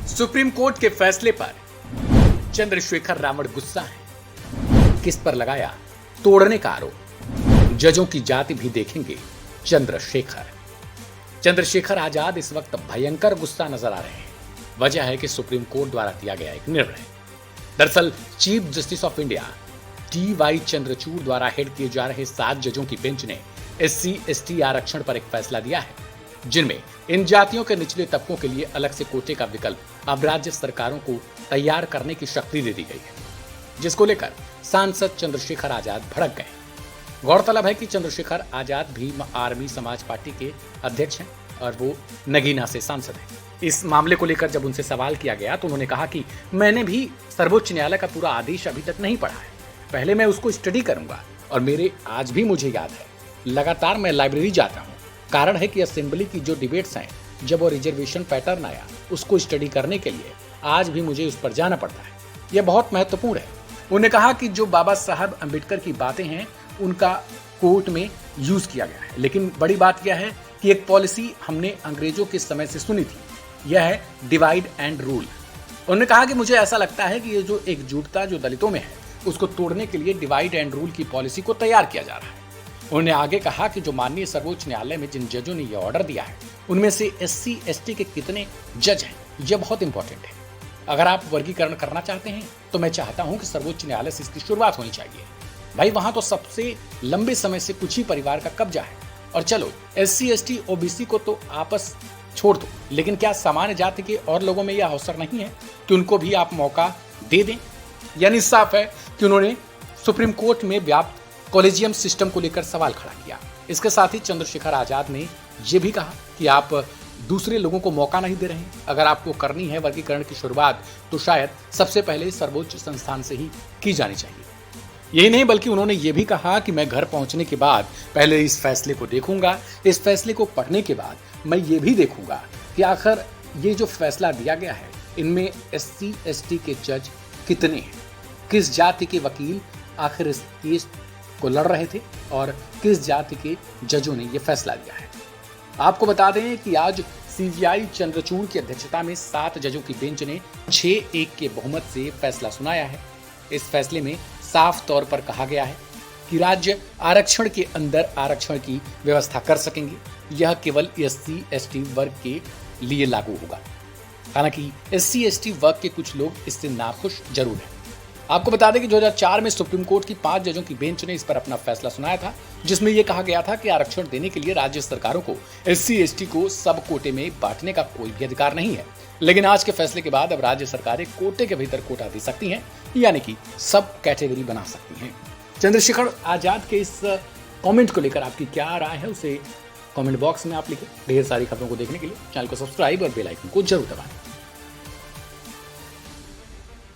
Supreme court के फैसले पर चंद्रशेखर रावण गुस्सा है। किस पर लगाया तोड़ने का आरोप। जजों की जाति भी देखेंगे चंद्रशेखर आजाद इस वक्त भयंकर गुस्सा नजर आ रहे हैं। वजह है कि सुप्रीम कोर्ट द्वारा दिया गया एक निर्णय। दरअसल chief justice of India T Y. Chandrachud द्वारा हेड किए जा रहे 7 जजों की बेंच ने SC/ST आरक्षण पर एक फैसला दिया है, जिनमें इन जातियों के निचले तबकों के लिए अलग से कोटे का विकल्प अब राज्य सरकारों को तैयार करने की शक्ति दे दी गई है, जिसको लेकर सांसद चंद्रशेखर आजाद भड़क गए। गौरतलब है कि चंद्रशेखर आजाद भी आर्मी समाज पार्टी के अध्यक्ष हैं और वो नगीना से सांसद हैं। इस मामले को लेकर जब उनसे सवाल किया गया तो उन्होंने कहा कि मैंने भी सर्वोच्च न्यायालय का पूरा आदेश अभी तक नहीं पढ़ा है, पहले मैं उसको स्टडी करूंगा और मेरे आज भी मुझे याद है, लगातार मैं लाइब्रेरी जाता हूँ। कारण है कि असेंबली की जो डिबेट्स हैं, जब वो रिजर्वेशन पैटर्न आया उसको स्टडी करने के लिए आज भी मुझे उस पर जाना पड़ता है। यह बहुत महत्वपूर्ण है। उन्होंने कहा कि जो बाबा साहब अम्बेडकर की बातें हैं उनका कोर्ट में यूज किया गया है, लेकिन बड़ी बात यह है कि एक पॉलिसी हमने अंग्रेजों के समय से सुनी थी, यह है डिवाइड एंड रूल। उन्होंने कहा कि मुझे ऐसा लगता है कि ये जो एकजुटता जो दलितों में है उसको तोड़ने के लिए डिवाइड एंड रूल की पॉलिसी को तैयार किया जा रहा है। उन्होंने आगे कहा कि जो माननीय सर्वोच्च न्यायालय में जिन जजों ने यह ऑर्डर दिया है उनमें से SC/ST के कितने जज हैं, यह बहुत इंपॉर्टेंट है। अगर आप वर्गीकरण करना चाहते हैं तो मैं चाहता हूं कि सर्वोच्च न्यायालय से इसकी शुरुआत होनी चाहिए। भाई वहां तो सबसे लंबे समय से कुछ ही परिवार का कब्जा है। और चलो SC/ST OBC को तो आपस छोड़ दो, लेकिन क्या सामान्य जाति के और लोगों में यह अवसर नहीं है कि उनको भी आप मौका दे दें? यानी साफ है कि उन्होंने सुप्रीम कोर्ट में व्याप्त कॉलेजियम सिस्टम को लेकर सवाल खड़ा किया। इसके साथ ही चंद्रशेखर आजाद ने यह भी कहा कि आप दूसरे लोगों को मौका नहीं दे रहे हैं। अगर आपको करनी है वर्गीकरण की शुरुआत तो शायद सबसे पहले सर्वोच्च संस्थान से ही की जानी चाहिए। यही नहीं बल्कि उन्होंने ये भी कहा कि मैं घर पहुंचने के बाद पहले इस फैसले को देखूंगा। इस फैसले को पढ़ने के बाद मैं ये भी देखूंगा कि आखिर ये जो फैसला दिया गया है इनमें SC/ST के जज कितने हैं, किस जाति के वकील आखिर इस केस को लड़ रहे थे और किस जाति के जजों ने यह फैसला दिया है। आपको बता दें कि आज CJI चंद्रचूड़ की अध्यक्षता में 7 जजों की बेंच ने 6-1 के बहुमत से फैसला सुनाया है। इस फैसले में साफ तौर पर कहा गया है कि राज्य आरक्षण के अंदर आरक्षण की व्यवस्था कर सकेंगे। यह केवल SC/ST वर्ग के लिए लागू होगा। हालांकि SC/ST वर्ग के कुछ लोग इससे नाखुश जरूर हैं। आपको बता दें कि 2004 में सुप्रीम कोर्ट की 5 जजों की बेंच ने इस पर अपना फैसला सुनाया था, जिसमें यह कहा गया था कि आरक्षण देने के लिए राज्य सरकारों को SC/ST को सब कोटे में बांटने का कोई भी अधिकार नहीं है। लेकिन आज के फैसले के बाद अब राज्य सरकारें कोटे के भीतर कोटा दे सकती हैं, यानी कि सब कैटेगरी बना सकती हैं। चंद्रशेखर आजाद के इस कमेंट को लेकर आपकी क्या राय है उसे कमेंट बॉक्स में आप लिखें। ढेर सारी खबरों को देखने के लिए चैनल को सब्सक्राइब और बेल आइकन को जरूर दबाएं।